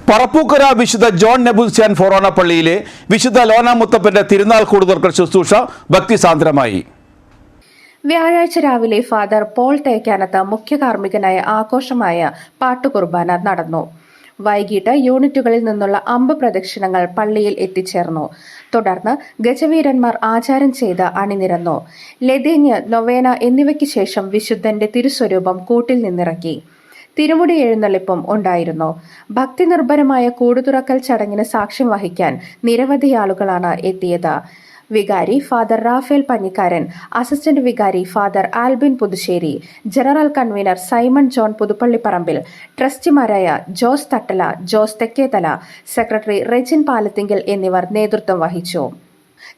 പറപ്പൂക്കര വിശുദ്ധ ജോൺ നെബുസ്യാൻ ഫൊറോന പള്ളിയിലെ വിശുദ്ധ ലോന മുത്തപ്പന്റെ തിരുനാൾ കൂടുതൽ ശുശ്രൂഷ ഭക്തിസാന്ദ്രമായി. വ്യാഴാഴ്ച രാവിലെ ഫാദർ പോൾ തേക്കാനത്ത് മുഖ്യ കാർമ്മികനായ ആഘോഷമായ പാട്ടുകുർബാന നടന്നു. വൈകിട്ട് യൂണിറ്റുകളിൽ നിന്നുള്ള അമ്പ് പ്രദക്ഷിണങ്ങൾ പള്ളിയിൽ എത്തിച്ചേർന്നു. തുടർന്ന് ഗജവീരന്മാർ ആചാരം ചെയ്ത് അണിനിരന്നു. ലതീഞ്ഞ്, നൊവേന എന്നിവയ്ക്ക് ശേഷം വിശുദ്ധന്റെ തിരുസ്വരൂപം കൂട്ടിൽ നിന്നിറക്കി. തിരുമുടി എഴുന്നള്ളിപ്പും ഉണ്ടായിരുന്നു. ഭക്തി നിർഭരമായ കൂടുതുറക്കൽ ചടങ്ങിന് സാക്ഷ്യം വഹിക്കാൻ നിരവധി ആളുകളാണ് എത്തിയത്. വികാരി ഫാദർ റാഫേൽ പഞ്ഞിക്കാരൻ, അസിസ്റ്റന്റ് വികാരി Father Albin Puthussery, general convener Simon John Puthuppallipparambil, ട്രസ്റ്റിമാരായ Jose Thattala, Jose Thekkethala, secretary Rejin Palathingal എന്നിവർ നേതൃത്വം വഹിച്ചു.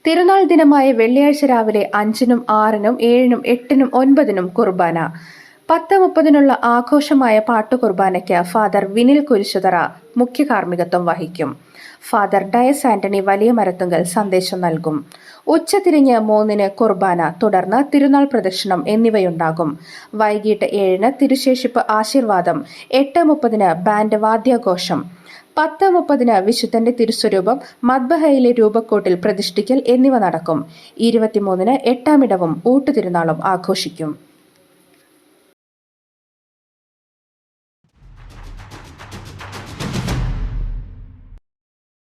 തിരുനാൾ ദിനമായ വെള്ളിയാഴ്ച രാവിലെ 5-നും 6-നും 7-നും 8-നും 9-നും കുർബാന. 10:30 ആഘോഷമായ പാട്ടുകുർബാനയ്ക്ക് ഫാദർ വിനിൽ കുരിശുതറ മുഖ്യ കാർമ്മികത്വം വഹിക്കും. ഫാദർ ഡയസ് ആന്റണി വലിയ മരത്തുങ്കൽ സന്ദേശം നൽകും. ഉച്ചതിരിഞ്ഞ് 3-ന് കുർബാന, തുടർന്ന് തിരുനാൾ പ്രദക്ഷിണം എന്നിവയുണ്ടാകും. വൈകിട്ട് 7-ന് തിരുശേഷിപ്പ് ആശീർവാദം, 8:30-ന് ബാൻഡ് വാദ്യാഘോഷം, 10:30-ന് വിശുദ്ധന്റെ തിരുസ്വരൂപം മദ്ബഹയിലെ രൂപക്കോട്ടിൽ പ്രതിഷ്ഠിക്കൽ എന്നിവ നടക്കും. 23-ന് 8-ാം ഇടവും ഊട്ടുതിരുനാളും ആഘോഷിക്കും.